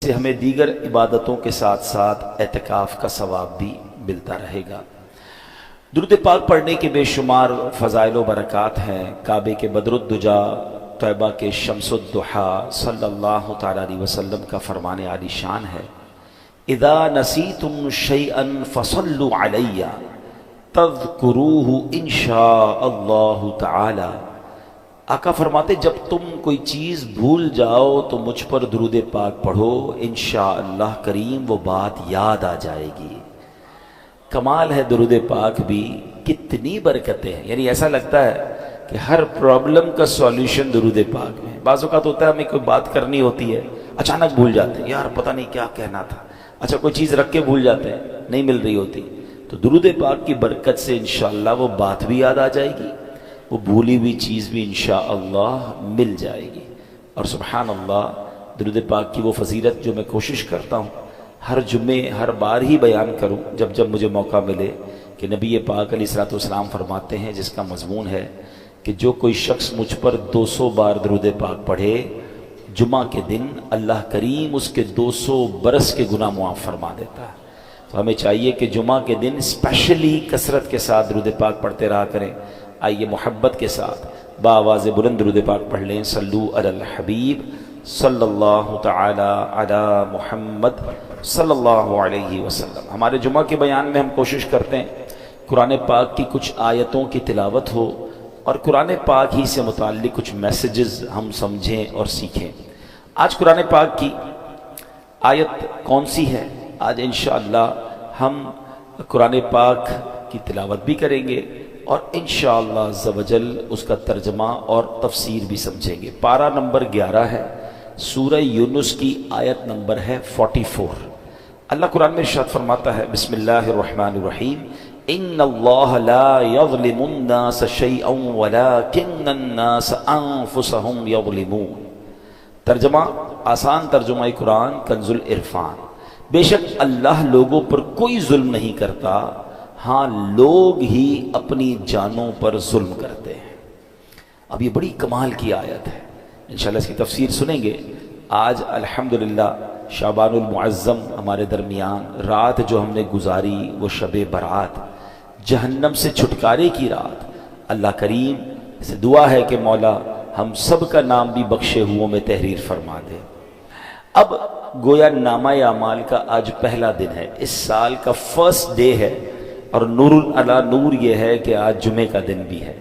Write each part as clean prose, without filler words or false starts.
سے ہمیں دیگر عبادتوں کے ساتھ ساتھ اعتکاف کا ثواب بھی ملتا رہے گا۔ درود پاک پڑھنے کے بے شمار فضائل و برکات ہیں۔ کعبے کے بدر الدجا، طیبہ کے شمس الضحیٰ صلی اللہ تعالیٰ علیہ وسلم کا فرمان عالی شان ہے، اذا نسیتم شیئا فصلوا علی تذکروہ ان شاء اللہ تعالی۔ آقا فرماتے جب تم کوئی چیز بھول جاؤ تو مجھ پر درود پاک پڑھو، انشاءاللہ کریم وہ بات یاد آ جائے گی۔ کمال ہے درود پاک بھی، کتنی برکتیں ہیں۔ یعنی ایسا لگتا ہے کہ ہر پرابلم کا سولیوشن درود پاک میں۔ بعض اوقات ہوتا ہے ہمیں کوئی بات کرنی ہوتی ہے، اچانک بھول جاتے ہیں، یار پتہ نہیں کیا کہنا تھا، اچھا کوئی چیز رکھ کے بھول جاتے ہیں، نہیں مل رہی ہوتی، تو درود پاک کی برکت سے انشاءاللہ وہ بات بھی یاد آ جائے گی، وہ بھولی ہوئی چیز بھی انشاءاللہ مل جائے گی۔ اور سبحان اللہ، درود پاک کی وہ فضیلت جو میں کوشش کرتا ہوں ہر جمعے ہر بار ہی بیان کروں جب جب مجھے موقع ملے، کہ نبی پاک علیہ الصلوۃ والسلام فرماتے ہیں، جس کا مضمون ہے کہ جو کوئی شخص مجھ پر 200 بار درود پاک پڑھے، جمعہ کے دن اللہ کریم اس کے 200 برس کے گناہ معاف فرما دیتا ہے۔ تو ہمیں چاہیے کہ جمعہ کے دن اسپیشلی کثرت کے ساتھ درود پاک پڑھتے رہا کریں۔ آئیے محبت کے ساتھ بآواز بلند درود پاک پڑھ لیں۔ صلو علی الحبیب صلی اللہ تعالی علی محمد صلی اللہ علیہ وسلم۔ ہمارے جمعہ کے بیان میں ہم کوشش کرتے ہیں قرآن پاک کی کچھ آیتوں کی تلاوت ہو اور قرآن پاک ہی سے متعلق کچھ میسیجز ہم سمجھیں اور سیکھیں۔ آج قرآن پاک کی آیت کون سی ہے؟ آج انشاءاللہ ہم قرآن پاک کی تلاوت بھی کریں گے اور انشاءاللہ عز و جل اس کا ترجمہ اور تفسیر بھی سمجھیں گے۔ پارہ نمبر 11 ہے، سورہ یونس کی آیت نمبر ہے 44۔ اللہ قرآن میں ارشاد فرماتا ہے، بسم اللہ الرحمن الرحیم، ان اللہ لا یظلم الناس شیئا ولکن الناس انفسهم یظلمون۔ ترجمہ، آسان ترجمہ قرآن کنز العرفان، بے شک اللہ لوگوں پر کوئی ظلم نہیں کرتا، ہاں لوگ ہی اپنی جانوں پر ظلم کرتے ہیں۔ اب یہ بڑی کمال کی آیت ہے، انشاءاللہ اس کی تفسیر سنیں گے۔ آج الحمدللہ شعبان المعظم ہمارے درمیان، رات جو ہم نے گزاری وہ شب برات، جہنم سے چھٹکارے کی رات۔ اللہ کریم سے دعا ہے کہ مولا ہم سب کا نام بھی بخشے ہوں میں تحریر فرما دے۔ اب گویا نامہ اعمال کا آج پہلا دن ہے، اس سال کا فرسٹ ڈے ہے، اور نور علی نور یہ ہے کہ آج جمعے کا دن بھی ہے۔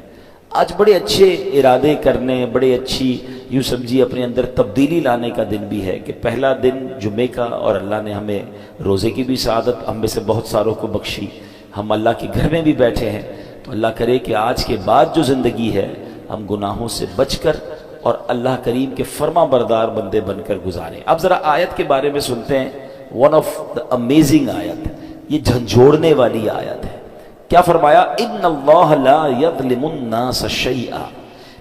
آج بڑے اچھے ارادے کرنے، بڑے اچھی یوں سمجھیے اپنے اندر تبدیلی لانے کا دن بھی ہے کہ پہلا دن جمعے کا، اور اللہ نے ہمیں روزے کی بھی سعادت ہم میں سے بہت ساروں کو بخشی، ہم اللہ کے گھر میں بھی بیٹھے ہیں۔ تو اللہ کرے کہ آج کے بعد جو زندگی ہے ہم گناہوں سے بچ کر اور اللہ کریم کے فرما بردار بندے بن کر گزاریں۔ اب ذرا آیت کے بارے میں سنتے ہیں، ون آف دا امیزنگ آیت، یہ جھنجھوڑنے والی آیت ہے۔ کیا فرمایا؟ ان اللہ لا یظلم الناس شیئا،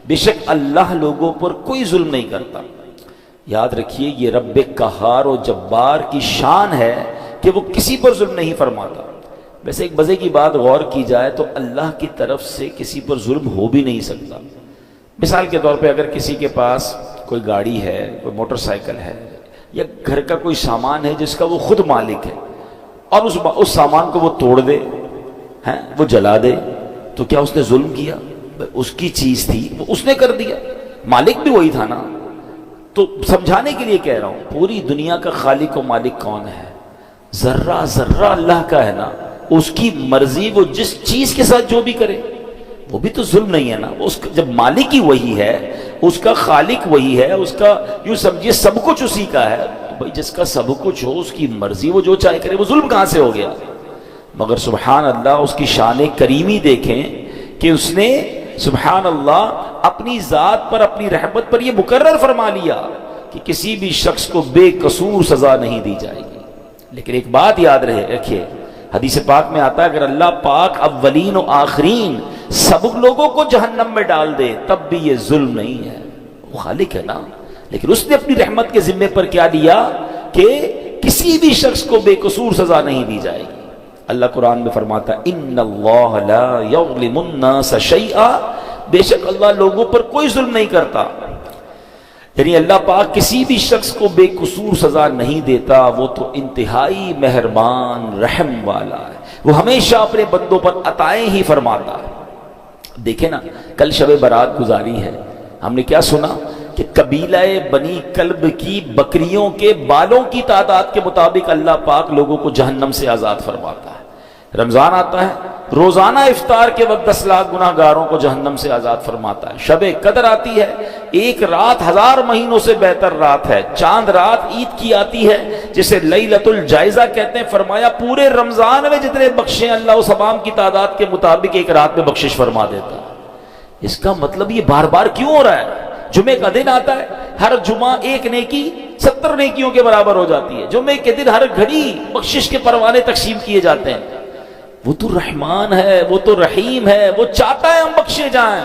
بے شک اللہ لوگوں پر کوئی ظلم نہیں کرتا۔ یاد رکھیے یہ رب قہار و جبار کی شان ہے کہ وہ کسی پر ظلم نہیں فرماتا۔ ویسے ایک مزے کی بات غور کی جائے تو اللہ کی طرف سے کسی پر ظلم ہو بھی نہیں سکتا۔ مثال کے طور پہ اگر کسی کے پاس کوئی گاڑی ہے، کوئی موٹر سائیکل ہے، یا گھر کا کوئی سامان ہے جس کا وہ خود مالک ہے، اور اس سامان کو وہ توڑ دے، وہ جلا دے، تو کیا اس نے ظلم کیا؟ اس کی چیز تھی، وہ اس نے کر دیا، مالک بھی وہی تھا نا۔ تو سمجھانے کے لیے کہہ رہا ہوں، پوری دنیا کا خالق و مالک کون ہے؟ ذرہ ذرہ اللہ کا ہے نا، اس کی مرضی، وہ جس چیز کے ساتھ جو بھی کرے وہ بھی تو ظلم نہیں ہے نا۔ جب مالک ہی وہی ہے، اس کا خالق وہی ہے، اس کا یوں سمجھیے سب کچھ اسی کا ہے، تو بھائی جس کا سب کچھ ہو، اس کی مرضی، وہ جو چاہے کرے، وہ ظلم کہاں سے ہو گیا؟ مگر سبحان اللہ اس کی شان کریمی دیکھیں کہ اس نے سبحان اللہ اپنی ذات پر، اپنی رحمت پر یہ مقرر فرما لیا کہ کسی بھی شخص کو بے قصور سزا نہیں دی جائے گی۔ لیکن ایک بات یاد رکھیے، حدیث پاک میں آتا ہے اگر اللہ پاک اولین و آخرین سب لوگوں کو جہنم میں ڈال دے تب بھی یہ ظلم نہیں ہے، وہ خالق ہے نا۔ لیکن اس نے اپنی رحمت کے ذمے پر کیا لیا کہ کسی بھی شخص کو بے قصور سزا نہیں دی جائے گی۔ اللہ قرآن میں فرماتا ہے ان اللہ لا یظلم الناس شیئا، بے شک اللہ لوگوں پر کوئی ظلم نہیں کرتا۔ یعنی اللہ پاک کسی بھی شخص کو بے قصور سزا نہیں دیتا، وہ تو انتہائی مہربان رحم والا ہے، وہ ہمیشہ اپنے بندوں پر عطائیں ہی فرماتا ہے۔ دیکھیں نا، کل شب برات گزاری ہے، ہم نے کیا سنا کہ قبیلہ بنی کلب کی بکریوں کے بالوں کی تعداد کے مطابق اللہ پاک لوگوں کو جہنم سے آزاد فرماتا ہے۔ رمضان آتا ہے، روزانہ افطار کے وقت 10 لاکھ گناہ گاروں کو جہنم سے آزاد فرماتا ہے۔ شب قدر آتی ہے، ایک رات 1000 مہینوں سے بہتر رات ہے۔ چاند رات عید کی آتی ہے جسے لیلۃ الجائزہ کہتے ہیں، فرمایا پورے رمضان میں جتنے بخشیں اللہ اس تمام کی تعداد کے مطابق ایک رات میں بخشش فرما دیتا ہے۔ اس کا مطلب یہ بار بار کیوں ہو رہا ہے؟ جمعے کا دن آتا ہے، ہر جمعہ ایک نیکی 70 نیکیوں کے برابر ہو جاتی ہے۔ جمعے کے دن ہر گھڑی بخشش کے پروانے تقسیم کیے جاتے ہیں۔ وہ تو رحمان ہے، وہ تو رحیم ہے، وہ چاہتا ہے ہم بخشے جائیں۔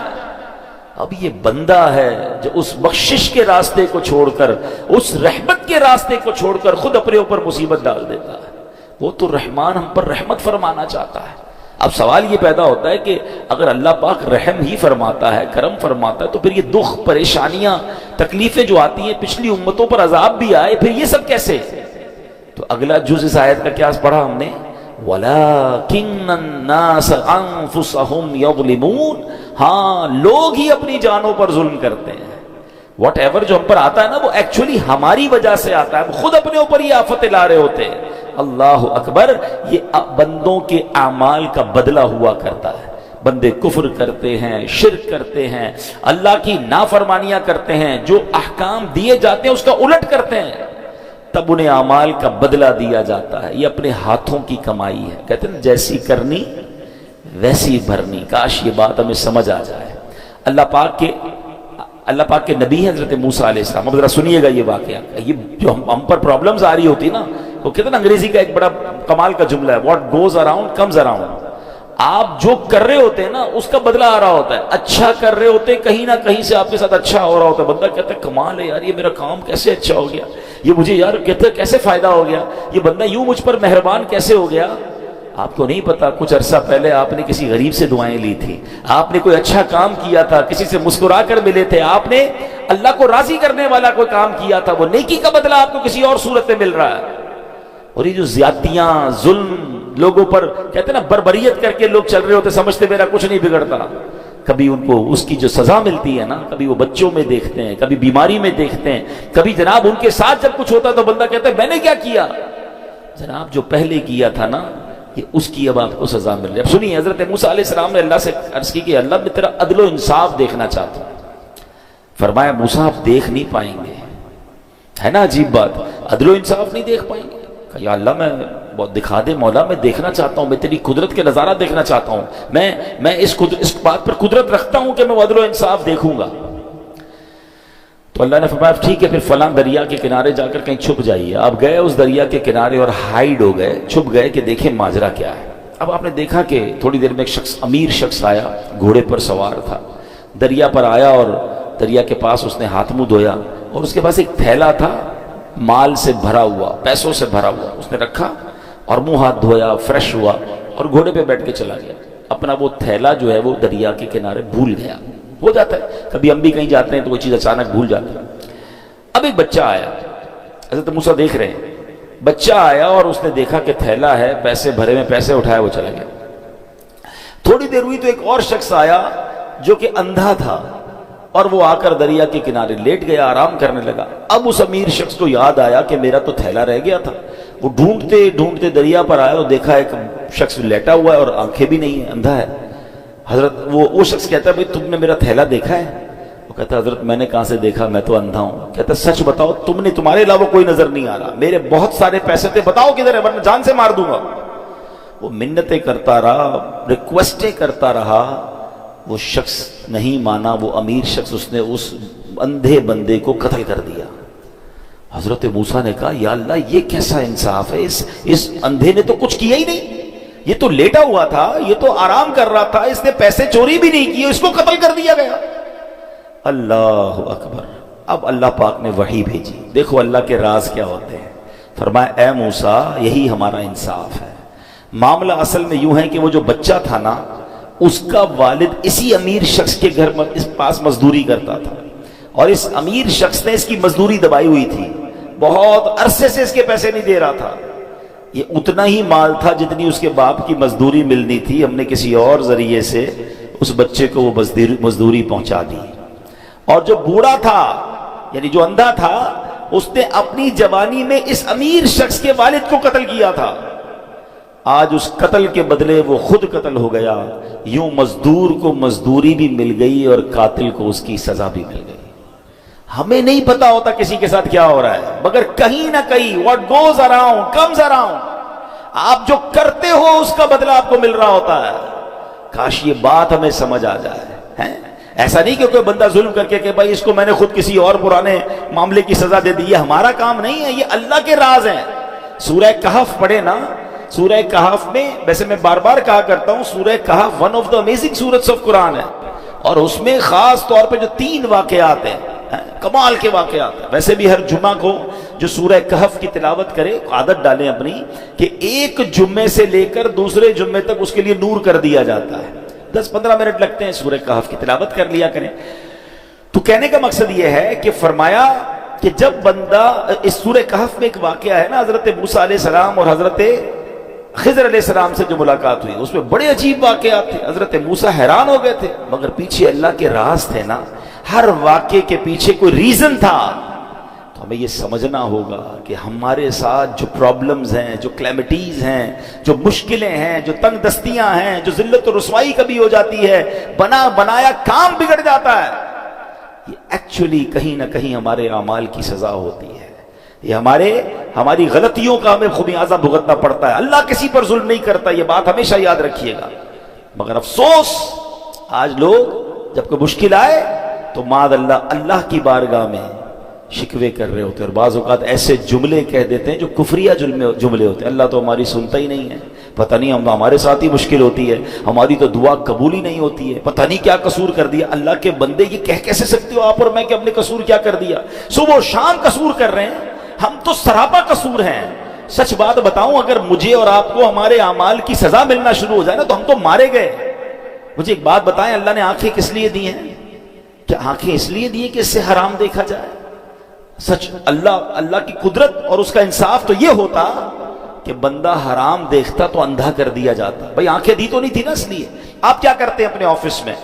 اب یہ بندہ ہے جو اس بخشش کے راستے کو چھوڑ کر، اس رحمت کے راستے کو چھوڑ کر خود اپنے اوپر مصیبت ڈال دیتا ہے۔ وہ تو رحمان ہم پر رحمت فرمانا چاہتا ہے۔ اب سوال یہ پیدا ہوتا ہے کہ اگر اللہ پاک رحم ہی فرماتا ہے، کرم فرماتا ہے، تو پھر یہ دکھ، پریشانیاں، تکلیفیں جو آتی ہیں، پچھلی امتوں پر عذاب بھی آئے، پھر یہ سب کیسے؟ تو اگلا جز اس آیت کا کیا پڑھا ہم نے؟ وَلَكِنَّ النَّاسَ أَنفُسَهُمْ يَظْلِمُونَ، ہاں لوگ ہی اپنی جانوں پر ظلم کرتے ہیں۔ واٹ ایور جو ہم پر آتا ہے نا، وہ ایکچولی ہماری وجہ سے آتا ہے، ہم خود اپنے اوپر ہی آفتیں لا رہے ہوتے ہیں۔ اللہ اکبر، یہ بندوں کے اعمال کا بدلہ ہوا کرتا ہے۔ بندے کفر کرتے ہیں، شرک کرتے ہیں، اللہ کی نافرمانیاں کرتے ہیں، جو احکام دیے جاتے ہیں اس کا الٹ کرتے ہیں، تب انہیں اعمال کا بدلہ دیا جاتا ہے۔ یہ اپنے ہاتھوں کی کمائی ہے، کہتے ہیں جیسی کرنی ویسی بھرنی۔ کاش یہ بات ہمیں سمجھ آ جائے۔ اللہ پاک کے نبی ہیں حضرت موسیٰ علیہ السلام۔ اب ذرا سنیے گا یہ واقعہ، یہ جو ہم پر پرابلمز آ رہی ہوتی نا، وہ کہتے ہیں انگریزی کا ایک بڑا کمال کا جملہ ہے، what goes around comes around. آپ جو کر رہے ہوتے ہیں نا اس کا بدلہ آ رہا ہوتا ہے۔ اچھا کر رہے ہوتے ہیں، کہیں نہ کہیں سے آپ کے ساتھ اچھا ہو رہا ہوتا ہے۔ بندہ کہتا ہے کمال ہے یار، یہ میرا کام کیسے اچھا ہو گیا، یہ مجھے یار کہتے کیسے فائدہ ہو گیا، یہ بندہ یوں مجھ پر مہربان کیسے ہو گیا۔ آپ کو نہیں پتا کچھ عرصہ پہلے آپ نے کسی غریب سے دعائیں لی تھی، آپ نے کوئی اچھا کام کیا تھا، کسی سے مسکرا کر ملے تھے، آپ نے اللہ کو راضی کرنے والا کوئی کام کیا تھا، وہ نیکی کا بدلہ آپ کو کسی اور صورت میں مل رہا ہے۔ اور یہ جو زیادتیاں، ظلم لوگوں پر، کہتے ہیں نا بربریت کر کے لوگ چل رہے ہوتے، سمجھتے میرا کچھ نہیں بگڑتا، کبھی ان کو اس کی جو سزا ملتی ہے نا، کبھی وہ بچوں میں دیکھتے ہیں، کبھی بیماری میں دیکھتے ہیں، کبھی جناب ان کے ساتھ جب کچھ ہوتا ہے تو بندہ کہتا ہے میں نے کیا کیا؟ جناب جو پہلے کیا تھا نا، یہ اس کی اب آپ کو سزا مل رہی ہے۔ اب سنیے، حضرت موسیٰ علیہ السلام نے اللہ سے عرض کی کہ اللہ میں تیرا عدل و انصاف دیکھنا چاہتا ہوں۔ فرمایا موسیٰ آپ دیکھ نہیں پائیں گے۔ ہے نا عجیب بات، عدل و انصاف نہیں دیکھ پائیں گے؟ کہا یا اللہ میں بہت دکھا دے مولا، میں دیکھنا چاہتا ہوں، میں تیری قدرت کے نظارہ دیکھنا چاہتا ہوں، میں اس بات پر قدرت رکھتا ہوں کہ میں عدل و انصاف دیکھوں گا۔ تو اللہ نے فرمایا ٹھیک ہے، پھر فلاں دریا کے کنارے جا کر کہیں چھپ جائیے۔ آپ گئے اس دریا کے کنارے اور ہائیڈ ہو گئے، چھپ گئے کہ دیکھیں ماجرا کیا ہے۔ اب آپ نے دیکھا کہ تھوڑی دیر میں ایک شخص، امیر شخص آیا، گھوڑے پر سوار تھا، دریا پر آیا اور دریا کے پاس اس نے ہاتھ منہ دھویا، اور اس کے پاس ایک تھیلا تھا مال سے بھرا ہوا، پیسوں سے بھرا ہوا، اس نے رکھا اور منہ ہاتھ دھویا، فریش ہوا اور گھوڑے پہ بیٹھ کے چلا گیا۔ اپنا وہ تھیلا جو ہے وہ دریا کے کنارے بھول گیا۔ ہو جاتا ہے کبھی ہم بھی کہیں جاتے ہیں تو کوئی چیز اچانک بھول جاتے ہیں۔ اب ایک بچہ آیا، حضرت موسیٰ دیکھ رہے ہیں، بچہ آیا اور اس نے دیکھا کہ تھیلا ہے، پیسے بھرے میں، پیسے اٹھائے وہ چلا گیا۔ تھوڑی دیر ہوئی تو ایک اور شخص آیا جو کہ اندھا تھا، اور وہ آ کر دریا کے کنارے لیٹ گیا، آرام کرنے لگا۔ اب اس امیر شخص کو یاد آیا کہ میرا تو تھیلا رہ گیا تھا۔ وہ ڈھونڈتے ڈھونڈتے دریا پر آیا تو دیکھا ایک شخص لیٹا ہوا ہے اور آنکھیں بھی نہیں ہیں، اندھا ہے۔ حضرت وہ شخص کہتا ہے بھئی تم نے میرا تھیلا دیکھا ہے؟ وہ کہتا ہے حضرت میں نے کہاں سے دیکھا، میں تو اندھا ہوں۔ کہتا ہے سچ بتاؤ، تمہارے علاوہ کوئی نظر نہیں آ رہا، میرے بہت سارے پیسے تھے، بتاؤ کدھر ہے ورنہ جان سے مار دوں گا۔ وہ منتیں کرتا رہا، ریکویسٹیں کرتا رہا، وہ شخص نہیں مانا، وہ امیر شخص، اس نے اس اندھے بندے کو قتل کر دیا۔ حضرت موسیٰ نے کہا یا اللہ یہ کیسا انصاف ہے، اس اندھے نے تو کچھ کیا ہی نہیں، یہ تو لیٹا ہوا تھا، یہ تو آرام کر رہا تھا، اس نے پیسے چوری بھی نہیں کیے، اس کو قتل کر دیا گیا۔ اللہ اکبر۔ اب اللہ پاک نے وحی بھیجی، دیکھو اللہ کے راز کیا ہوتے ہیں۔ فرمایا اے موسیٰ یہی ہمارا انصاف ہے۔ معاملہ اصل میں یوں ہے کہ وہ جو بچہ تھا نا، اس کا والد اسی امیر شخص کے گھر اس پاس مزدوری کرتا تھا، اور اس امیر شخص نے اس کی مزدوری دبائی ہوئی تھی، بہت عرصے سے اس کے پیسے نہیں دے رہا تھا، یہ اتنا ہی مال تھا جتنی اس کے باپ کی مزدوری ملنی تھی، ہم نے کسی اور ذریعے سے اس بچے کو وہ مزدوری پہنچا دی۔ اور جو بوڑھا تھا یعنی جو اندھا تھا، اس نے اپنی جوانی میں اس امیر شخص کے والد کو قتل کیا تھا، آج اس قتل کے بدلے وہ خود قتل ہو گیا، یوں مزدور کو مزدوری بھی مل گئی اور قاتل کو اس کی سزا بھی مل گئی۔ ہمیں نہیں پتا ہوتا کسی کے ساتھ کیا ہو رہا ہے، مگر کہیں نہ کہیں what goes around comes around، آپ جو کرتے ہو اس کا بدلہ آپ کو مل رہا ہوتا ہے۔ کاش یہ بات ہمیں سمجھ آ جائے۔ ایسا نہیں کہ کوئی بندہ ظلم کر کے کہ بھائی اس کو میں نے خود کسی اور پرانے معاملے کی سزا دے دی، یہ ہمارا کام نہیں ہے، یہ اللہ کے راز ہیں۔ سورہ کہف پڑھے نا، سورہ کہف میں، ویسے میں بار بار کہا کرتا ہوں، سورہ کہف ون آف دا امیزنگ سورتس آف قرآن ہے، اور اس میں خاص طور پہ جو 3 واقعات ہیں، کمال کے واقعات ہیں۔ ویسے بھی ہر جمعہ کو جو سورہ کہف کی تلاوت کرے، عادت ڈالیں اپنی کہ ایک جمعے سے لے کر دوسرے جمعے تک اس کے لیے نور کر دیا جاتا ہے، 10-15 منٹ لگتے ہیں، سورہ کہف کی تلاوت کر لیا کریں۔ تو کہنے کا مقصد یہ ہے کہ فرمایا کہ جب بندہ، اس سورہ کہف میں ایک واقعہ ہے نا، حضرت موسیٰ علیہ السلام اور حضرت خضر علیہ السلام سے جو ملاقات ہوئی، اس میں بڑے عجیب واقعات تھے، حضرت موسیٰ حیران ہو گئے تھے، مگر پیچھے اللہ کے راز تھے نا، ہر واقعے کے پیچھے کوئی ریزن تھا۔ تو ہمیں یہ سمجھنا ہوگا کہ ہمارے ساتھ جو پرابلمز ہیں، جو کلیمٹیز ہیں، جو مشکلیں ہیں، جو تنگ دستیاں ہیں، جو ذلت و رسوائی کبھی ہو جاتی ہے، بنایا کام بگڑ جاتا ہے، یہ ایکچولی کہیں نہ کہیں ہمارے اعمال کی سزا ہوتی ہے، یہ ہماری غلطیوں کا ہمیں خمیازہ بھگتنا پڑتا ہے۔ اللہ کسی پر ظلم نہیں کرتا، یہ بات ہمیشہ یاد رکھیے گا۔ مگر افسوس، آج لوگ جب کوئی مشکل آئے تو معاذ اللہ کی بارگاہ میں شکوے کر رہے ہوتے ہیں، اور بعض اوقات ایسے جملے کہہ دیتے ہیں جو کفریہ جملے ہوتے ہیں، اللہ تو ہماری سنتا ہی نہیں ہے، پتہ نہیں ہمارے ساتھ ہی مشکل ہوتی ہے، ہماری تو دعا قبول ہی نہیں ہوتی ہے، پتہ نہیں کیا قصور کر دیا۔ اللہ کے بندے یہ کہہ کیسے سکتے ہو آپ اور میں کہ ہم نے قصور کیا کر دیا؟ صبح و شام قصور کر رہے ہیں، ہم تو سراپا قصور ہیں۔ سچ بات بتاؤں، اگر مجھے اور آپ کو ہمارے اعمال کی سزا ملنا شروع ہو جائے نا تو ہم تو مارے گئے۔ مجھے ایک بات بتائیں، اللہ نے آنکھیں کس لیے دی ہیں؟ کیا آنکھیں اس لیے دی کہ اس سے حرام دیکھا جائے؟ سچ اللہ کی قدرت اور اس کا انصاف تو یہ ہوتا کہ بندہ حرام دیکھتا تو اندھا کر دیا جاتا۔ بھائی آنکھیں دی تو نہیں تھی نا اس لیے۔ آپ کیا کرتے ہیں اپنے آفس میں؟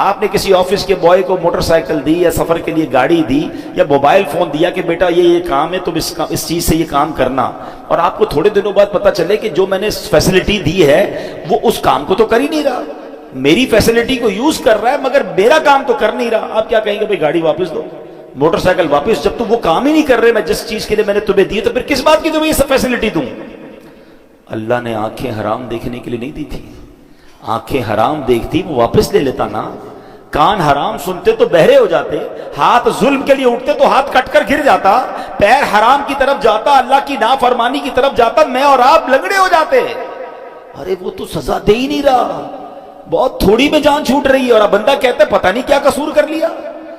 آپ نے کسی آفس کے بوائے کو موٹر سائیکل دی یا سفر کے لیے گاڑی دی یا موبائل فون دیا کہ بیٹا یہ کام ہے، تم اس چیز سے یہ کام کرنا، اور آپ کو تھوڑے دنوں بعد پتہ چلے کہ جو میں نے فیسلٹی دی ہے وہ اس کام کو تو کر ہی نہیں رہا، میری فیسلٹی کو یوز کر رہا ہے مگر میرا کام تو کر نہیں رہا۔ آپ کیا کہیں گے؟ بھائی گاڑی واپس دو، موٹر سائیکل واپس، جب تم وہ کام ہی نہیں کر رہے میں جس چیز کے لیے میں نے تمہیں دی، تو پھر کس بات کی تمہیں یہ سب فیسلٹی دوں؟ اللہ نے آنکھیں حرام دیکھنے کے لیے نہیں دی تھی، آنکھیں حرام دیکھتی وہ واپس لے لیتا نا، کان حرام سنتے تو بہرے ہو جاتے، ہاتھ ظلم کے لیے اٹھتے تو ہاتھ کٹ کر گر جاتا، پیر حرام کی طرف جاتا، اللہ کی نافرمانی کی طرف جاتا، میں اور آپ لنگڑے ہو جاتے۔ ارے وہ تو سزا دے ہی نہیں رہا، بہت تھوڑی میں جان چھوٹ رہی ہے، اور اب بندہ کہتا ہے پتہ نہیں کیا قصور کر لیا۔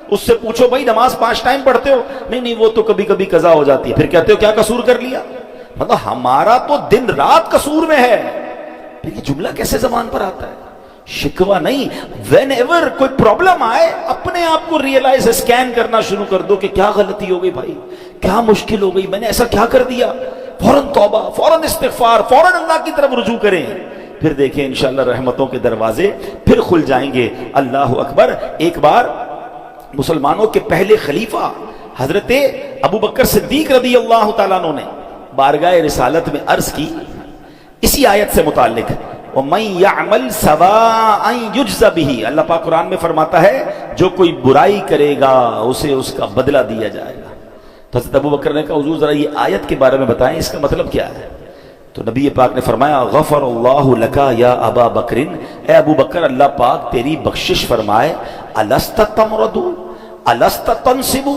اس سے پوچھو بھائی نماز 5 ٹائم پڑھتے ہو؟ نہیں وہ تو کبھی کبھی قضا ہو جاتی ہے۔ پھر کہتے ہو کیا قصور کر لیا؟ مطلب ہمارا تو دن رات قصور میں ہے، پھر یہ جملہ کیسے زبان پر آتا ہے؟ شکوہ نہیں، وین ایور کوئی پرابلم آئے اپنے آپ کو ریئلائز، اسکین کرنا شروع کر دو کہ کیا غلطی ہو گئی بھائی، کیا مشکل ہو گئی، میں نے ایسا کیا کر دیا، فوراً توبہ، فوراً استغفار، فوراً اللہ کی طرف رجوع کریں، پھر دیکھیں انشاءاللہ رحمتوں کے دروازے پھر کھل جائیں گے۔ اللہ اکبر۔ ایک بار مسلمانوں کے پہلے خلیفہ حضرت ابو بکر صدیق رضی اللہ تعالیٰ عنہ نے بارگاہ رسالت میں عرض کی اسی آیت سے متعلق، وَمَن يَعْمَلْ سَوَاءً يُجْزَ بِهِ، اللہ پاک قرآن میں فرماتا ہے جو کوئی برائی کرے گا اسے اس کا بدلہ دیا جائے گا۔ تو حضرت ابو بکر نے کہا حضور ذرا یہ آیت کے بارے میں بتائیں، اس کا مطلب کیا ہے؟ تو نبی پاک نے فرمایا غفر اللہ لکا یا ابا بکر، اے ابو بکر اللہ پاک تیری بخشش فرمائے، الست تمرد الست تنصب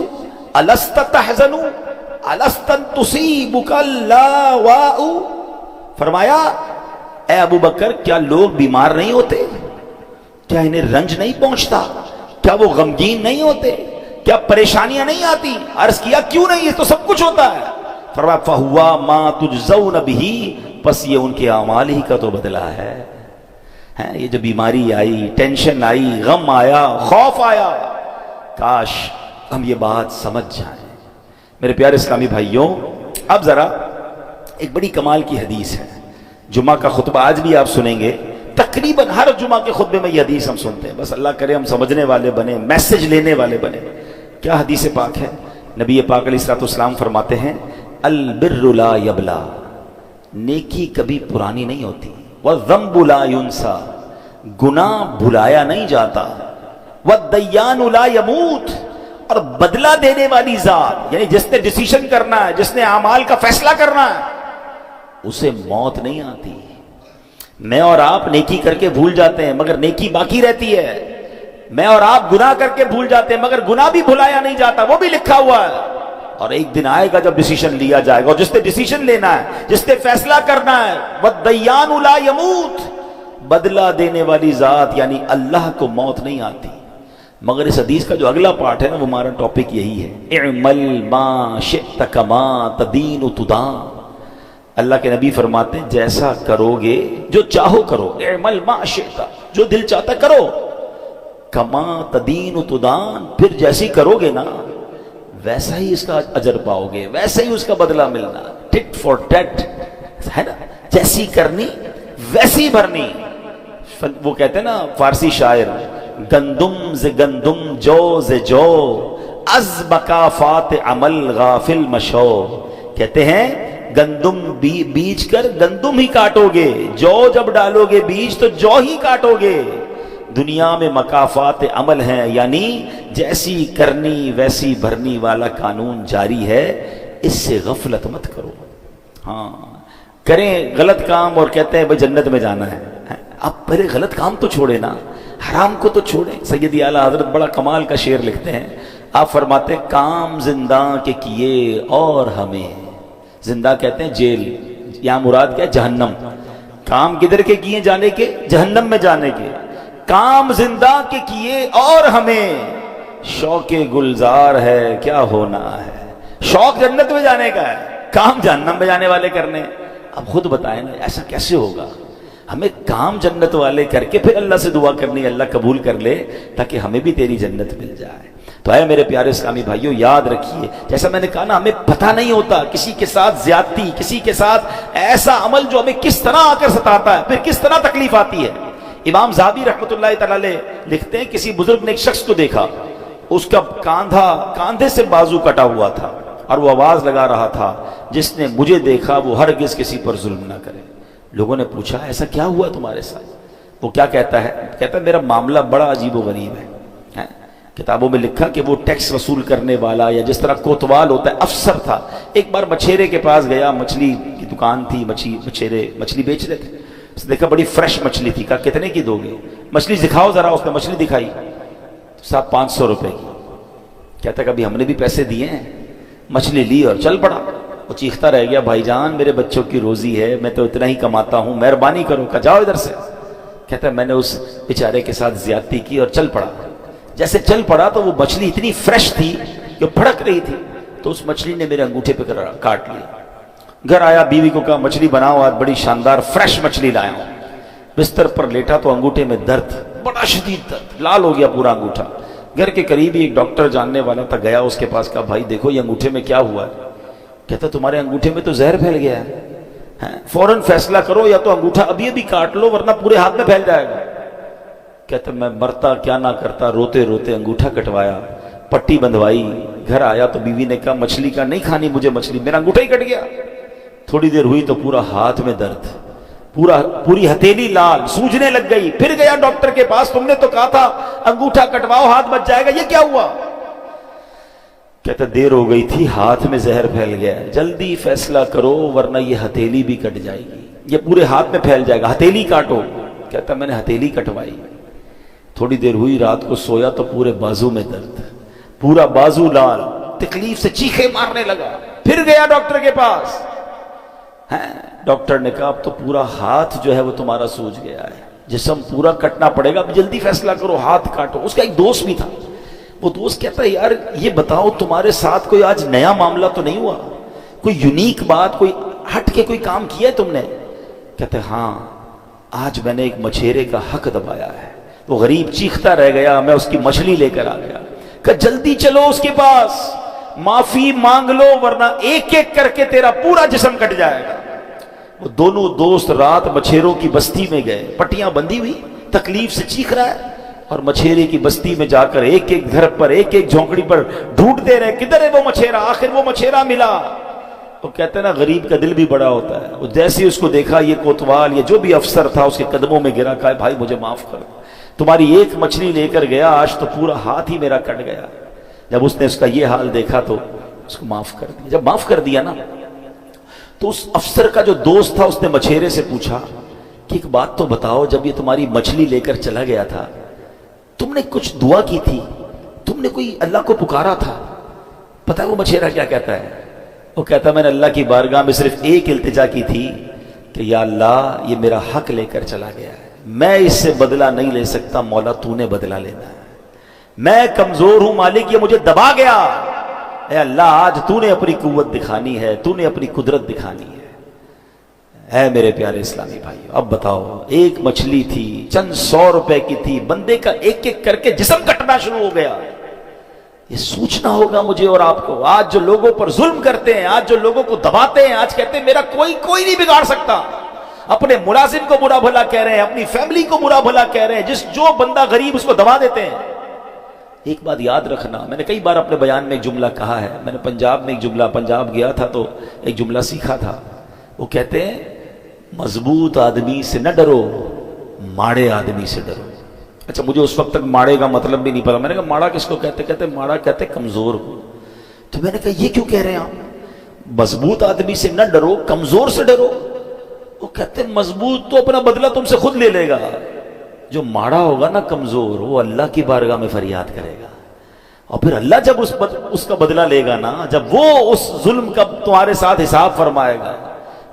الست تحزن الست تصیبک اللاواء، فرمایا اے ابو بکر کیا لوگ بیمار نہیں ہوتے؟ کیا انہیں رنج نہیں پہنچتا؟ کیا وہ غمگین نہیں ہوتے؟ کیا پریشانیاں نہیں آتی؟ عرض کیا کیوں نہیں، یہ تو سب کچھ ہوتا ہے۔ فرمایا فَهُوَ مَا تُجْزَوْنَ بِهِ، پس یہ ان کے اعمال ہی کا تو بدلہ ہے۔ یہ جو بیماری آئی، ٹینشن آئی، غم آیا، خوف آیا، کاش ہم یہ بات سمجھ جائیں۔ میرے پیارے اسلامی بھائیوں، اب ذرا ایک بڑی کمال کی حدیث ہے، جمعہ کا خطبہ آج بھی آپ سنیں گے، تقریباً ہر جمعہ کے خطبے میں یہ حدیث ہم سنتے ہیں، بس اللہ کرے ہم سمجھنے والے بنے، میسج لینے والے بنے۔ کیا حدیث پاک ہے؟ نبی پاک علیہ الصلوۃ والسلام فرماتے ہیں البر لا یبلا، نیکی کبھی پرانی نہیں ہوتی، والذنب لا ینسا، گناہ بھلایا نہیں جاتا، والدیان لا یموت، اور بدلہ دینے والی ذات یعنی جس نے ڈیسیشن کرنا ہے، جس نے اعمال کا فیصلہ کرنا ہے، اسے موت نہیں آتی۔ میں اور آپ نیکی کر کے بھول جاتے ہیں مگر نیکی باقی رہتی ہے، میں اور آپ گناہ کر کے بھول جاتے ہیں مگر گناہ بھی بھلایا نہیں جاتا، وہ بھی لکھا ہوا ہے، اور ایک دن آئے گا جب ڈیسیشن لیا جائے گا، اور جس نے ڈیسیشن لینا ہے، جس نے فیصلہ کرنا ہے، والدیان لا یموت، بدلہ دینے والی ذات یعنی اللہ کو موت نہیں آتی۔ مگر اس حدیث کا جو اگلا پارٹ ہے نا، وہ ہمارا ٹاپک یہی ہے، اعمل ما شئت کما تدین تدان۔ اللہ کے نبی فرماتے ہیں جیسا کرو گے، جو چاہو کرو، اعمل ما شئت، جو دل چاہتا کرو، کما تدین تدان، پھر جیسی کرو گے نا ویسا ہی اس کا اجر پاؤ گے، ویسا ہی اس کا بدلہ ملنا، ٹٹ فار ٹٹ ہے نا، جیسی کرنی ویسی بھرنی۔ وہ کہتے ہیں نا فارسی شاعر، گندم ز گندم جو ز جو، از مکافات عمل غافل مشو، کہتے ہیں گندم بیج کر گندم ہی کاٹو گے، جو جب ڈالو گے بیج تو جو ہی کاٹو گے۔ دنیا میں مکافات عمل ہیں، یعنی جیسی کرنی ویسی بھرنی والا قانون جاری ہے، اس سے غفلت مت کرو۔ ہاں کریں غلط کام اور کہتے ہیں بھائی جنت میں جانا ہے، آپ پہلے غلط کام تو چھوڑے نا، حرام کو تو چھوڑیں۔ سیدی اعلیٰ حضرت بڑا کمال کا شعر لکھتے ہیں، آپ فرماتے ہیں کام زندہ کے کیے اور ہمیں، زندہ کہتے ہیں جیل، یہاں مراد کیا ہے؟ جہنم۔ کام کدھر کے کیے؟ جانے کے، جہنم میں جانے کے۔ کام زندہ کے کیے اور ہمیں، شوق گلزار ہے کیا ہونا ہے۔ شوق جنت میں جانے کا ہے، کام جہنم میں جانے والے کرنے۔ اب خود بتائیں نا ایسا کیسے ہوگا؟ ہمیں کام جنت والے کر کے پھر اللہ سے دعا کرنی، اللہ قبول کر لے تاکہ ہمیں بھی تیری جنت مل جائے۔ تو اے میرے پیارے اسلامی بھائیوں، یاد رکھیے جیسا میں نے کہا نا، ہمیں پتہ نہیں ہوتا کسی کے ساتھ زیادتی، کسی کے ساتھ ایسا عمل جو ہمیں کس طرح آ کر ستاتا ہے، پھر کس طرح تکلیف آتی ہے۔ امام زہبی رحمۃ اللہ تعالی علیہ لکھتے ہیں کسی بزرگ نے ایک شخص کو دیکھا، اس کا کاندھے سے بازو کٹا ہوا تھا اور وہ آواز لگا رہا تھا جس نے مجھے دیکھا وہ ہرگز کسی پر ظلم نہ کرے۔ لوگوں نے پوچھا ایسا کیا ہوا تمہارے ساتھ؟ وہ کیا کہتا ہے؟ کہتا ہے میرا معاملہ بڑا عجیب و غریب ہے۔ کتابوں میں لکھا کہ وہ ٹیکس وصول کرنے والا یا جس طرح کوتوال ہوتا ہے افسر تھا۔ ایک بار مچھیرے کے پاس گیا، مچھلی کی دکان تھی، مچھیرے مچھلی بیچ رہے تھے، اس نے دیکھا بڑی فریش مچھلی تھی، کہا کتنے کی دو گے؟ مچھلی دکھاؤ ذرا، اس نے مچھلی دکھائی، صاحب 500 روپے کی۔ کہتا کبھی ہم نے بھی پیسے دیے ہیں؟ مچھلی لی اور چل پڑا۔ وہ چیختا رہ گیا بھائی جان میرے بچوں کی روزی ہے، میں تو اتنا ہی کماتا ہوں، مہربانی کرو۔ کہا جاؤ ادھر سے۔ کہتا ہے میں نے اس بیچارے کے ساتھ زیادتی کی اور چل پڑا۔ جیسے چل پڑا تو وہ مچھلی اتنی فریش تھی کہ پھڑک رہی تھی، تو اس مچھلی نے میرے انگوٹھے پہ کاٹ لیا۔ گھر آیا، بیوی کو کہا مچھلی بناؤ، آج بڑی شاندار فریش مچھلی لایا ہوں۔ بستر پر لیٹا تو انگوٹھے میں درد، بڑا شدید درد، لال ہو گیا پورا انگوٹھا۔ گھر کے قریب ہی ایک ڈاکٹر جاننے والا تھا، گیا اس کے پاس، کہا بھائی دیکھو یہ انگوٹھے میں کیا ہوا ہے؟ کہتا تمہارے انگوٹھے میں تو زہر پھیل گیا ہے، فوراً فیصلہ کرو، یا تو انگوٹھا ابھی ابھی کاٹ لو ورنہ پورے ہاتھ میں پھیل جائے گا۔ کہتا میں مرتا کیا نہ کرتا، روتے روتے انگوٹھا کٹوایا، پٹی بندھوائی۔ گھر آیا تو بیوی نے کہا مچھلی کا نہیں کھانی مجھے مچھلی، میرا انگوٹھا ہی کٹ گیا۔ تھوڑی دیر ہوئی تو پورا ہاتھ میں درد، پوری ہتھیلی لال، سوجنے لگ گئی۔ پھر گیا ڈاکٹر کے پاس، تم نے تو کہا تھا انگوٹھا کٹواؤ ہاتھ بچ جائے گا، یہ کیا ہوا؟ کہتا دیر ہو گئی تھی، ہاتھ میں زہر پھیل گیا ہے، جلدی فیصلہ کرو ورنہ یہ ہتھیلی بھی کٹ جائے گی، یہ پورے ہاتھ میں پھیل جائے گا، ہتھیلی کاٹو۔ کہتا میں نے ہتھیلی کٹوائی۔ تھوڑی دیر ہوئی، رات کو سویا تو پورے بازو میں درد، پورا بازو لال، تکلیف سے چیخے مارنے لگا۔ پھر گیا ڈاکٹر کے پاس، ڈاکٹر نے کہا اب تو پورا ہاتھ جو ہے وہ تمہارا سوج گیا ہے، جسم پورا کٹنا پڑے گا، اب جلدی فیصلہ کرو، ہاتھ کاٹو۔ اس کا ایک دوست بھی تھا، وہ دوست کہتا ہے یار یہ بتاؤ تمہارے ساتھ کوئی آج نیا معاملہ تو نہیں ہوا، کوئی یونیک بات، کوئی ہٹ کے کوئی کام کیا ہے تم نے؟ کہتے ہاں آج میں نے ایک مچھیرے کا حق دبایا ہے۔ وہ غریب چیختا رہ گیا، میں اس کی مچھلی لے کر آ گیا۔ کہ جلدی چلو اس کے پاس، معافی مانگ لو ورنہ ایک ایک کر کے تیرا پورا جسم کٹ جائے گا۔ وہ دونوں دوست رات مچھیروں کی بستی میں گئے، پٹیاں بندھی ہوئی، تکلیف سے چیخ رہا ہے، اور مچھیرے کی بستی میں جا کر ایک ایک گھر پر، ایک ایک جھونپڑی پر ڈھونڈتے رہے کدھر ہے وہ مچھیرا۔ آخر وہ مچھیرا ملا۔ وہ کہتے ہیں نا غریب کا دل بھی بڑا ہوتا ہے، وہ جیسے اس کو دیکھا یہ کوتوال یہ جو بھی افسر تھا اس کے قدموں میں گرا، کہا بھائی مجھے معاف کر، تمہاری ایک مچھلی لے کر گیا، آج تو پورا ہاتھ ہی میرا کٹ گیا۔ جب اس نے اس کا یہ حال دیکھا تو اس کو معاف کر دیا۔ جب معاف کر دیا نا تو اس افسر کا جو دوست تھا اس نے مچھیرے سے پوچھا کہ ایک بات تو بتاؤ، جب یہ تمہاری مچھلی لے کر چلا گیا تھا تم نے کچھ دعا کی تھی، تم نے کوئی اللہ کو پکارا تھا؟ پتہ ہے وہ مچھیرا کیا کہتا ہے؟ وہ کہتا ہے میں نے اللہ کی بارگاہ میں صرف ایک التجا کی تھی کہ یا اللہ یہ میرا حق لے کر چلا گیا ہے، میں اس سے بدلہ نہیں لے سکتا، مولا تو نے بدلہ لینا ہے، میں کمزور ہوں مالک، یہ مجھے دبا گیا، اے اللہ آج تو نے اپنی قوت دکھانی ہے، تو نے اپنی قدرت دکھانی ہے۔ اے میرے پیارے اسلامی بھائیو، اب بتاؤ ایک مچھلی تھی، چند 100 روپے کی تھی، بندے کا ایک ایک کر کے جسم کٹنا شروع ہو گیا۔ یہ سوچنا ہوگا مجھے اور آپ کو، آج جو لوگوں پر ظلم کرتے ہیں، آج جو لوگوں کو دباتے ہیں، آج کہتے ہیں میرا کوئی نہیں بگاڑ سکتا، اپنے ملازم کو برا بھلا کہہ رہے ہیں، اپنی فیملی کو برا بھلا کہہ رہے ہیں، جو بندہ غریب اس کو دبا دیتے ہیں۔ ایک بات یاد رکھنا، میں نے کئی بار اپنے بیان میں ایک جملہ کہا ہے، میں نے پنجاب میں ایک جملہ، پنجاب گیا تھا تو ایک جملہ سیکھا تھا، وہ کہتے ہیں مضبوط آدمی سے نہ ڈرو، ماڑے آدمی سے ڈرو۔ اچھا مجھے اس وقت تک ماڑے کا مطلب بھی نہیں پتا، میں نے کہا ماڑا کس کو کہتے؟ کہتے ماڑا کہتے کمزور کو۔ تو میں نے کہا یہ کیوں کہہ رہے ہیں آپ؟ مضبوط آدمی سے نہ ڈرو، کمزور سے ڈرو۔ وہ کہتے مضبوط تو اپنا بدلہ تم سے خود لے لے گا، جو ماڑا ہوگا نا کمزور، وہ اللہ کی بارگاہ میں فریاد کرے گا، اور پھر اللہ جب اس کا بدلہ لے گا نا، جب وہ اس ظلم کا تمہارے ساتھ حساب فرمائے گا،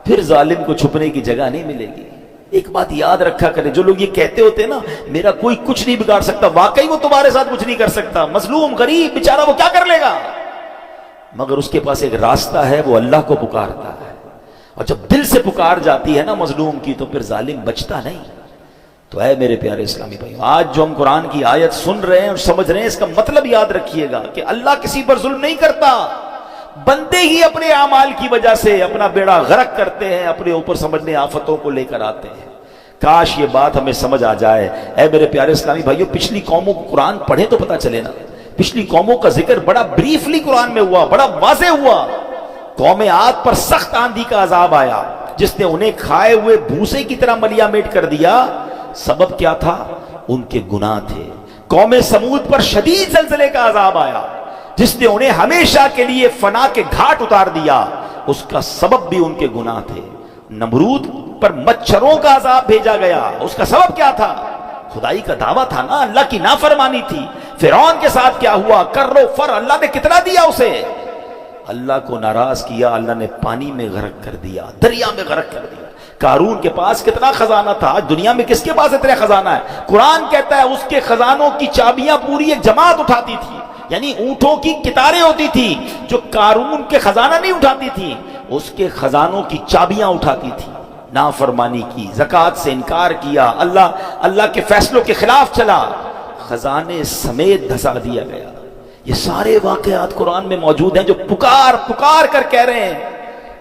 پھر ظالم کو چھپنے کی جگہ نہیں ملے گی۔ ایک بات یاد رکھا کرے، جو لوگ یہ کہتے ہوتے ہیں نا میرا کوئی کچھ نہیں بگاڑ سکتا، واقعی وہ تمہارے ساتھ کچھ نہیں کر سکتا، مظلوم غریب بیچارہ وہ کیا کر لے گا، مگر اس کے پاس ایک راستہ ہے، وہ اللہ کو پکارتا ہے، اور جب دل سے پکار جاتی ہے نا مظلوم کی تو پھر ظالم بچتا نہیں۔ تو اے میرے پیارے اسلامی بھائی، آج جو ہم قرآن کی آیت سن رہے ہیں اور سمجھ رہے ہیں، اس کا مطلب یاد رکھیے گا کہ اللہ کسی پر ظلم نہیں کرتا، بندے ہی اپنے اعمال کی وجہ سے اپنا بیڑا غرق کرتے ہیں، اپنے اوپر سمجھنے آفتوں کو لے کر آتے ہیں۔ کاش یہ بات ہمیں سمجھ آ جائے۔ اے میرے پیارے اسلامی بھائیو، پچھلی قوموں کو قرآن پڑھے تو پتہ چلے نا، پچھلی قوموں کا ذکر بڑا بریفلی قرآن میں ہوا، بڑا واضح ہوا۔ قوم عاد پر سخت آندھی کا عذاب آیا، جس نے انہیں کھائے ہوئے بھوسے کی طرح ملیا میٹ کر دیا۔ سبب کیا تھا؟ ان کے گناہ تھے۔ قوم سمود پر شدید زلزلے کا عذاب آیا، جس نے انہیں ہمیشہ کے لیے فنا کے گھاٹ اتار دیا، اس کا سبب بھی ان کے گناہ تھے۔ نمرود پر مچھروں کا عذاب بھیجا گیا، اس کا سبب کیا تھا؟ خدائی کا دعویٰ تھا نا، اللہ کی نافرمانی تھی۔ فرعون کے ساتھ کیا ہوا؟ کرو فر، اللہ نے کتنا دیا اسے، اللہ کو ناراض کیا، اللہ نے پانی میں غرق کر دیا، دریا میں غرق کر دیا۔ قارون کے پاس کتنا خزانہ تھا، آج دنیا میں کس کے پاس اتنا خزانہ ہے؟ قرآن کہتا ہے اس کے خزانوں کی چابیاں پوری ایک جماعت اٹھاتی تھی، یعنی اونٹوں کی کتاریں ہوتی تھی جو قارون کے خزانہ نہیں اٹھاتی تھی، اس کے خزانوں کی چابیاں اٹھاتی تھی۔ نافرمانی کی، زکوٰۃ سے انکار کیا، اللہ کے فیصلوں کے خلاف چلا، خزانے سمیت دھسا دیا گیا۔ یہ سارے واقعات قرآن میں موجود ہیں، جو پکار کر کہہ رہے ہیں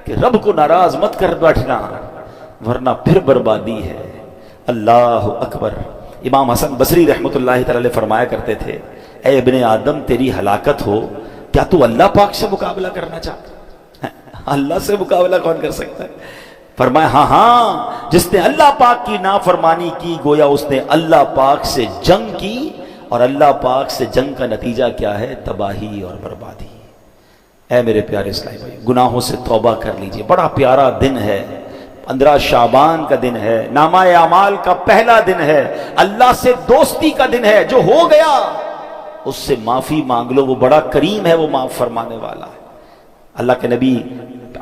کہ رب کو ناراض مت کر بیٹھنا ورنہ پھر بربادی ہے۔ اللہ اکبر۔ امام حسن بصری رحمۃ اللہ تعالی علیہ فرمایا کرتے تھے، اے ابن آدم تیری ہلاکت ہو، کیا تو اللہ پاک سے مقابلہ کرنا چاہتا ہے؟ اللہ سے مقابلہ کون کر سکتا ہے؟ فرمایا ہاں، جس نے اللہ پاک کی نافرمانی کی گویا اس نے اللہ پاک سے جنگ کی، اور اللہ پاک سے جنگ کا نتیجہ کیا ہے؟ تباہی اور بربادی۔ اے میرے پیارے اسلامی بھائی، گناہوں سے توبہ کر لیجئے۔ بڑا پیارا دن ہے، 15 شعبان کا دن ہے، نامہ اعمال کا پہلا دن ہے، اللہ سے دوستی کا دن ہے۔ جو ہو گیا اس سے معافی مانگ لو، وہ بڑا کریم ہے، وہ معاف فرمانے والا ہے۔ اللہ کے نبی،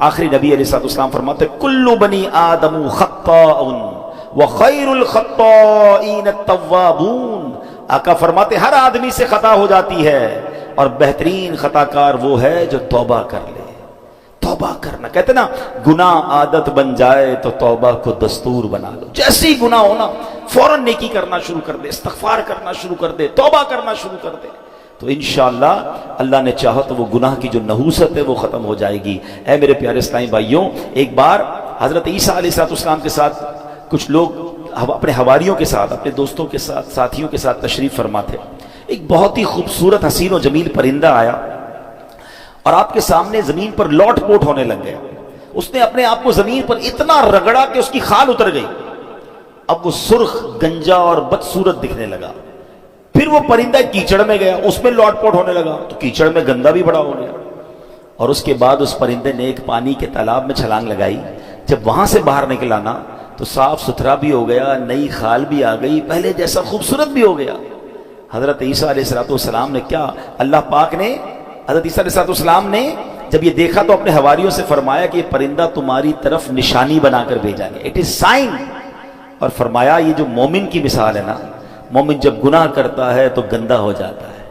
آخری نبی علیہ السلام فرماتے کل بنی آدم خطاء وخیر الخطائین التوابون۔ آقا فرماتے ہر آدمی سے خطا ہو جاتی ہے، اور بہترین خطا کار وہ ہے جو توبہ کر لے۔ توبہ کرنا، کہتے نا گناہ عادت بن جائے تو توبہ کو دستور بنا لو۔ جیسے ہی گناہ ہونا فوراً نیکی کرنا شروع کر دے، استغفار کرنا شروع کر دے، توبہ کرنا شروع کر دے۔ تو انشاءاللہ اللہ نے چاہا تو وہ گناہ کی جو نحوست ہے وہ ختم ہو جائے گی۔ اے میرے پیارے اسلامی بھائیوں، ایک بار حضرت عیسیٰ علیہ السلام کے ساتھ کچھ لوگ اپنے حواریوں کے ساتھ، اپنے دوستوں کے ساتھ، ساتھیوں کے ساتھ تشریف فرما تھے۔ ایک بہت ہی خوبصورت حسین و جمیل پرندہ آیا اور آپ کے سامنے زمین پر لوٹ پوٹ ہونے لگ گیا۔ اس نے اپنے آپ کو زمین پر اتنا رگڑا کہ اس کی خال اتر گئی۔ اب وہ سرخ، گنجا اور بدصورت دکھنے لگا۔ پھر وہ پرندہ کیچڑ میں گیا، اس میں لوٹ پوٹ ہونے لگا تو کیچڑ میں گندا بھی بڑا ہو گیا۔ اور اس کے بعد اس پرندے نے ایک پانی کے تالاب میں چھلانگ لگائی۔ جب وہاں سے باہر نکلا نا تو صاف ستھرا بھی ہو گیا، نئی خال بھی آ گئی، پہلے جیسا خوبصورت بھی ہو گیا۔ حضرت عیسیٰ علیہ السلام نے کیا، اللہ پاک نے حضرت عیسیٰ علیہ السلام نے جب یہ دیکھا تو اپنے حواریوں سے فرمایا کہ یہ پرندہ تمہاری طرف نشانی بنا کر بھیجا گیا، اٹ از سائن۔ اور فرمایا یہ جو مومن کی مثال ہے نا، مومن جب گناہ کرتا ہے تو گندا ہو جاتا ہے،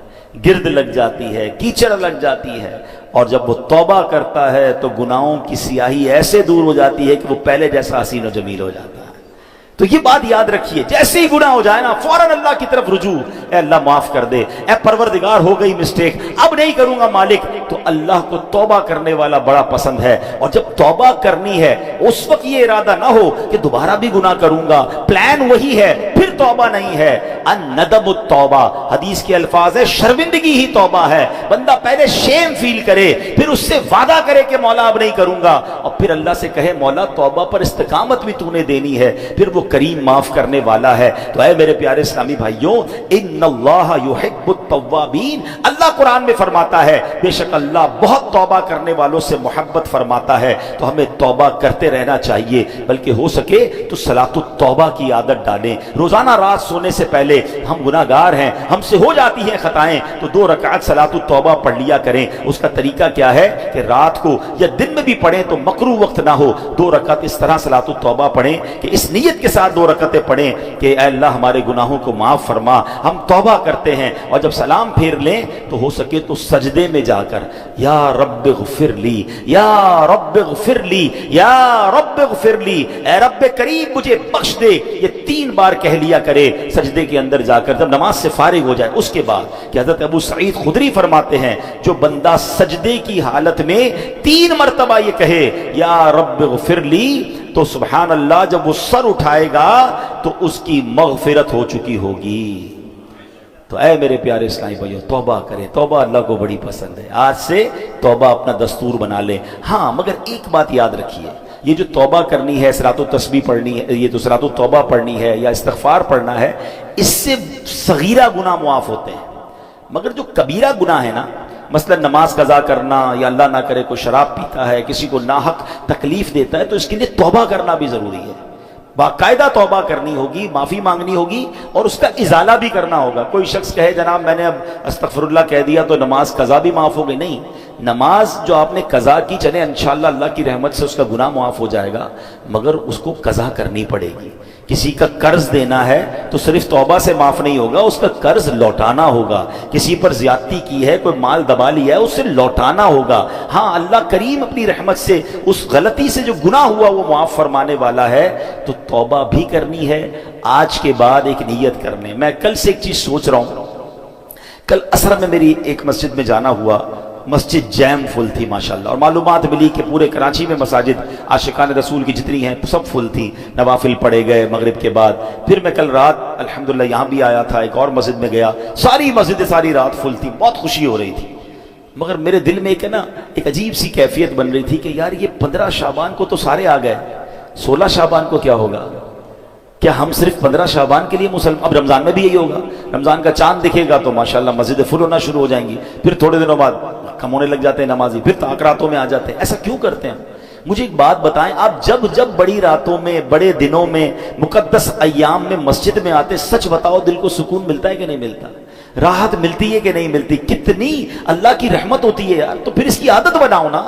گرد لگ جاتی ہے، کیچڑ لگ جاتی ہے، اور جب وہ توبہ کرتا ہے تو گناہوں کی سیاہی ایسے دور ہو جاتی ہے کہ وہ پہلے جیسا حسین و جمیل ہو جاتا ہے۔ تو یہ بات یاد رکھیے، جیسے ہی گناہ ہو جائے نا فوراً اللہ کی طرف رجوع، اے اللہ معاف کر دے، اے پروردگار ہو گئی مسٹیک، اب نہیں کروں گا مالک۔ تو اللہ کو توبہ کرنے والا بڑا پسند ہے، اور جب توبہ کرنی ہے اس وقت یہ ارادہ نہ ہو کہ دوبارہ بھی گناہ کروں گا، پلان وہی ہے، پھر توبہ نہیں ہے۔ الندم التوبہ، حدیث کے الفاظ ہے شرمندگی ہی توبہ ہے۔ بندہ پہلے شیم فیل کرے، پھر اس سے وعدہ کرے کہ مولا اب نہیں کروں گا، اور پھر اللہ سے کہے مولا توبہ پر استقامت بھی تو نے دینی ہے، پھر وہ کریم معاف کرنے والا ہے۔ تو اے میرے پیارے اسلامی بھائیوں، ان اللہ یحب التوابین، اللہ قرآن میں فرماتا ہے بے شک اللہ بہت توبہ کرنے والوں سے محبت فرماتا ہے۔ تو ہمیں توبہ کرتے رہنا چاہیے، بلکہ ہو سکے تو صلاۃ التوبہ کی عادت ڈالیں۔ روزانہ رات سونے سے پہلے، ہم گناہ گار ہیں، ہم سے ہو جاتی ہیں خطائیں، تو 2 رکعت صلاۃ التوبہ پڑھ لیا کریں۔ اس کا طریقہ کیا ہے کہ رات کو یا دن میں بھی پڑھیں تو مکروہ وقت نہ ہو، 2 رکعت اس طرح صلاۃ التوبہ پڑھیں کہ اس نیت کے ساتھ 2 رکعتیں پڑھیں کہ اے اللہ ہمارے گناہوں کو معاف فرما، ہم توبہ کرتے ہیں۔ اور جب سلام پھیر لیں تو ہو سکے تو سجدے میں جا کر یا رب اغفر لی، یا رب اغفر لی، یا رب اغفر لی، اے رب کریم مجھے بخش دے، یہ 3 بار کہہ لیا کرے سجدے کے اندر جا کر، جب نماز سے فارغ ہو جائے۔ اس کے بعد کہ حضرت ابو سعید خدری فرماتے ہیں جو بندہ سجدے کی حالت میں 3 مرتبہ یہ کہے یا رب اغفر لی، تو سبحان اللہ جب وہ سر اٹھائے گا تو اس کی مغفرت ہو چکی ہوگی۔ تو اے میرے پیارے اسلامی بھائیو، توبہ کریں، توبہ اللہ کو بڑی پسند ہے۔ آج سے توبہ اپنا دستور بنا لیں۔ ہاں مگر ایک بات یاد رکھیے، یہ جو توبہ کرنی ہے، صلاۃ التسبیح پڑھنی ہے، یہ جو صلاۃ التوبہ پڑھنی ہے یا استغفار پڑھنا ہے، اس سے صغیرہ گناہ معاف ہوتے ہیں، مگر جو کبیرہ گناہ ہے نا، مثلا نماز قضا کرنا، یا اللہ نہ کرے کوئی شراب پیتا ہے، کسی کو ناحق تکلیف دیتا ہے، تو اس کے لیے توبہ کرنا بھی ضروری ہے۔ باقاعدہ توبہ کرنی ہوگی، معافی مانگنی ہوگی، اور اس کا ازالہ بھی کرنا ہوگا۔ کوئی شخص کہے جناب میں نے اب استغفر اللہ کہہ دیا تو نماز قضا بھی معاف ہو گئی، نہیں، نماز جو آپ نے قضا کی، چلے انشاءاللہ اللہ کی رحمت سے اس کا گناہ معاف ہو جائے گا، مگر اس کو قضا کرنی پڑے گی۔ کسی کا قرض دینا ہے تو صرف توبہ سے معاف نہیں ہوگا، اس کا قرض لوٹانا ہوگا۔ کسی پر زیادتی کی ہے، کوئی مال دبا لیا ہے، اسے لوٹانا ہوگا۔ ہاں اللہ کریم اپنی رحمت سے اس غلطی سے جو گناہ ہوا وہ معاف فرمانے والا ہے، تو توبہ بھی کرنی ہے۔ آج کے بعد ایک نیت کرنے، میں کل سے ایک چیز سوچ رہا ہوں، کل عصر میں میری ایک مسجد میں جانا ہوا، مسجد جیم فل تھی ماشاءاللہ، اور معلومات ملی کہ پورے کراچی میں مساجد عاشقان رسول کی جتنی ہیں سب فل تھی، نوافل پڑھے گئے مغرب کے بعد۔ پھر میں کل رات الحمدللہ یہاں بھی آیا تھا، ایک اور مسجد میں گیا، ساری مسجدیں ساری رات فل تھی، بہت خوشی ہو رہی تھی۔ مگر میرے دل میں ایک ہے نا ایک عجیب سی کیفیت بن رہی تھی کہ یار یہ 15 شعبان کو تو سارے آ گئے، 16 شعبان کو کیا ہوگا؟ کیا ہم صرف 15 شعبان کے لیے اب رمضان میں بھی یہی ہوگا؟ رمضان کا چاند دکھے گا تو ماشاءاللہ مسجدیں فل ہونا شروع ہو جائیں گی، پھر تھوڑے دنوں بعد کم ہونے لگ جاتے ہیں نمازی، پھر تاکراتوں میں آ جاتے ہیں۔ ایسا کیوں کرتے ہیں؟ مجھے ایک بات بتائیں، آپ جب بڑی راتوں میں، بڑے دنوں میں، مقدس ایام میں مسجد میں آتے، سچ بتاؤ دل کو سکون ملتا ہے کہ نہیں ملتا؟ راحت ملتی ہے کہ نہیں ملتی؟ کتنی اللہ کی رحمت ہوتی ہے یار۔ تو پھر اس کی عادت بناؤ نا۔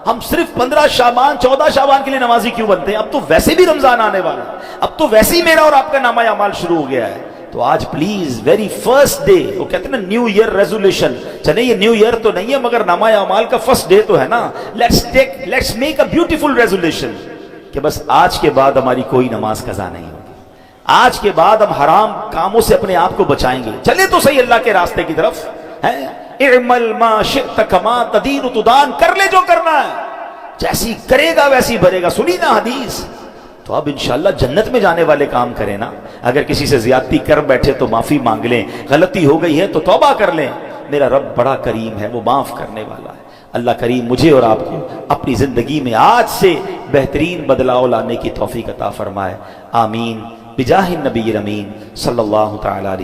ہم صرف 15 شعبان 14 شعبان کے لیے نمازی کیوں بنتے ہیں؟ اب تو ویسے بھی رمضان آنے والا ہے، اب تو ویسے ہی میرا اور آپ کا نامہ اعمال شروع ہو گیا ہے۔ تو آج پلیز ویری فرسٹ ڈے، وہ کہتے ہیں نا نیو ایئر ریزولوشن، چلے یہ نیو ایئر تو نہیں ہے مگر نامہ اعمال کا فرسٹ ڈے تو ہے نا، let's make a beautiful resolution کہ بس آج کے بعد ہماری کوئی نماز قضا نہیں ہوگی، آج کے بعد ہم حرام کاموں سے اپنے آپ کو بچائیں گے۔ چلے تو صحیح اللہ کے راستے کی طرف، ہے اعمل ما شئت کما تدین تدان، کر لے جو کرنا ہے، جیسی کرے گا ویسی بھرے گا، سنی نا حدیث؟ تو اب انشاءاللہ جنت میں جانے والے کام کریں نا، اگر کسی سے زیادتی کر بیٹھے تو معافی مانگ لیں، غلطی ہو گئی ہے تو توبہ کر لیں، میرا رب بڑا کریم ہے، وہ معاف کرنے والا ہے۔ اللہ کریم مجھے اور آپ کو اپنی زندگی میں آج سے بہترین بدلاؤ لانے کی توفیق عطا فرمائے، آمین بجاہ النبی الامین صلی اللہ تعالی علیہ